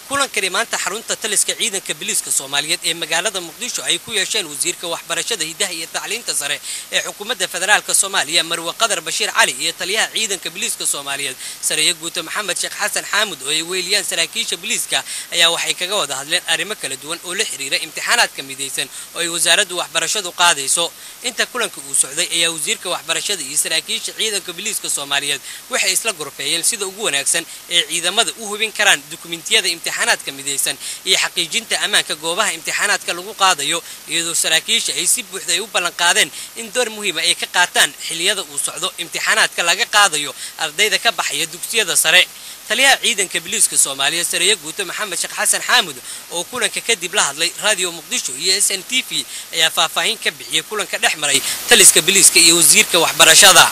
kulan karimaanta xarunta taliska ciidanka biliiska Soomaaliyeed ee magaalada Muqdisho ay ku yeesheen wasiirka waxbarashada hidaha iyo tacliinta sare ee xukuumadda federaalka Soomaaliya Marwe Qadar Bashiir Cali iyo taliyaha ciidanka biliiska Soomaaliyeed Sareeye Guuto Maxamed Sheekh Xasan Xaamud oo ay weeliyaan saraakiisha biliiska ayaa waxay kaga wada hadleen arrimo kala duwan oo la xiriira imtixaanaadka midaysan oo ay wasaaraddu waxbarashadu qaadayso inta kulanka uu socday ayaa wasiirka waxbarashada iyo saraakiisha ciidanka biliiska Soomaaliyeed waxay isla gorfeeyeen sida ugu wanaagsan ee ciidamada u hubin karaan dukumentiyada imtixaanaadka midaysan iyo xaqiijinta amaanka goobaha imtixaanaadka lagu qaadayo iyadoo saraakiisha ay si buuxda ay u ballan qaadeen in door muhiim ah ay ka qaataan xilliyada uu socdo imtixaanaadka laga qaadayo ardayda ka baxaya dugsiyada sare taliyaha ciidanka biliiska Soomaaliya Sareeye Guuto Maxamed Sheekh Xasan Xaamud oo kulanka kadib la hadlay Radio Muqdisho iyo SNTV ayaa faahfaahin ka bixiyay kulanka dhexmaray taliska biliiska iyo wasiirka waxbarashada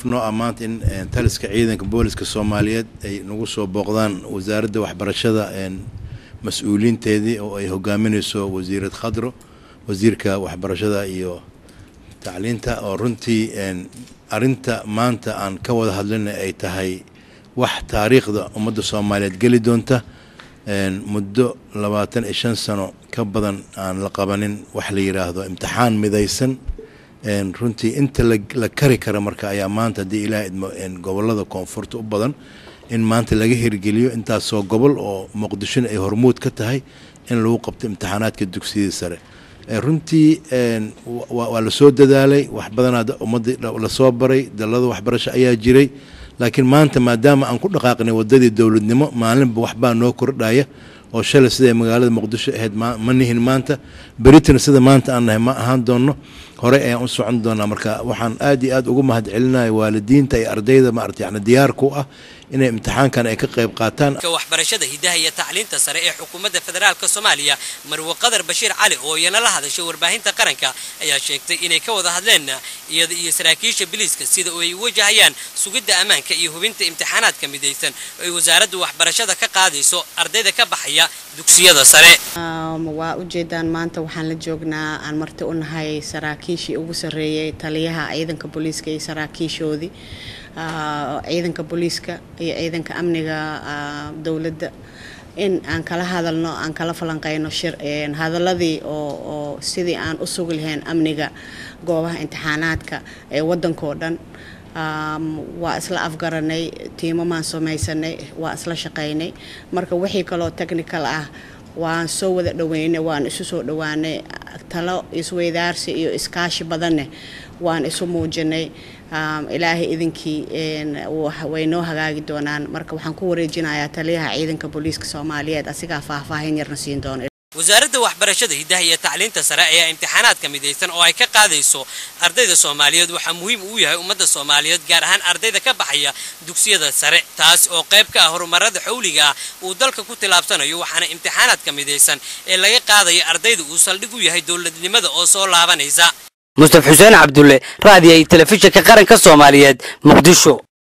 noo amaanta in taliska ciidanka booliska Soomaaliyeed ay nagu soo booqdaan wasaaradda waxbarashada mas'uuliyiinteedii oo ay hogaaminayso wasiirad Khadro wasiirka waxbarashada iyo tacliinta oo runtii arinta maanta aan ka wada hadlayna ay tahay wax taariikhda ummadda Soomaaliyeed gali doonta muddo 25 sano ka badan aan la qabanin wax la yiraahdo imtixaan midaysan runtii inta la kari kara marka ayaa maanta hadii Ilaahay idmo gobolada koonfurta u badan in maanta laga hirgeliyo intaas soo gobol oo Muqdisho ay hormuud ka tahay in lagu qabto imtixaanaadka dugsiyada sare runtii waa la soo dadaalay wax badan ummadda la soo baray dalada waxbarasho ayaa jiray laakiin maanta maadaama aan ku dhaqaaqnay wadadii dawladnimo maalinba wax baa noo kordhaya oo shalay sida magaalada Muqdisho ahayd ma nihin maanta baritan sida maanta aan nahay ma ahaan doono hore ayaan u socon doonaa marka waxaan aad iyo aad ugu mahadcelinahay waalidiinta iyo ardayda ma aragtay diyaar ku ah inay imtixaankan ay ka qayb qaataan waxbarashada hidaha iyo tacliinta sare ee xukuumadda federaalka Soomaaliya Marwe Qadar Bashiir Cali oo yana la hadashay warbaahinta qaranka ayaa sheegtay inay ka wada hadleen iyada iyo saraakiisha biliiska sida ay wajahayaan sugidda amaanka iyo hubinta imtixaanaadka midaysan oo ay wasaaraddu waxbarashada ka qaadayso ardayda ka baxaya dugsiyada sare waa u jeedaan maanta waxaan la joognaa aan marti u nahay saraakiishii ugu sareeyay taliyaha ciidanka booliiska iyo saraakiishoodii ciidanka booliiska iyo ciidanka amniga dawladda in aan kala hadalno aan kala falanqeyno hadaladii oo sidii aan u sugi lahayn amniga goobaha imtixaanaadka ee waddanka dhan waa isla afgaranay tiimamaan samaysanay waa isla shaqeynay marka wixii kale oo technical ah waan soo wada dhaweynay waan isu soo dhawaanay talo isweydaarsi iyo iskaashi badan waan isu muujinay ilaahay idinkii way noo hagaagi doonaan marka waxaan ku wareejinayaa taliyaha ciidanka booliiska Soomaaliyeed asiga faahfaahin yarna siin doona wasaaradda waxbarashada hidaha iyo tacliinta sare ayaa imtixaanaadka midaysan oo ay ka qaadayso ardayda Soomaaliyeed waxa muhiim u yahay ummadda Soomaaliyeed gaar ahaan ardayda ka baxaya dugsiyada sare taas oo qayb ka ah horumarada xawliga uu dalka ku tilaabsanayo waxaana imtixaanaadka midaysan ee laga qaadayo ardayda uu saldhig u yahay dawladnimada oo soo laabanaysa Mustafa Xuseen Cabdulle raadiyo telefishinka qaranka Soomaaliyeed Muqdisho.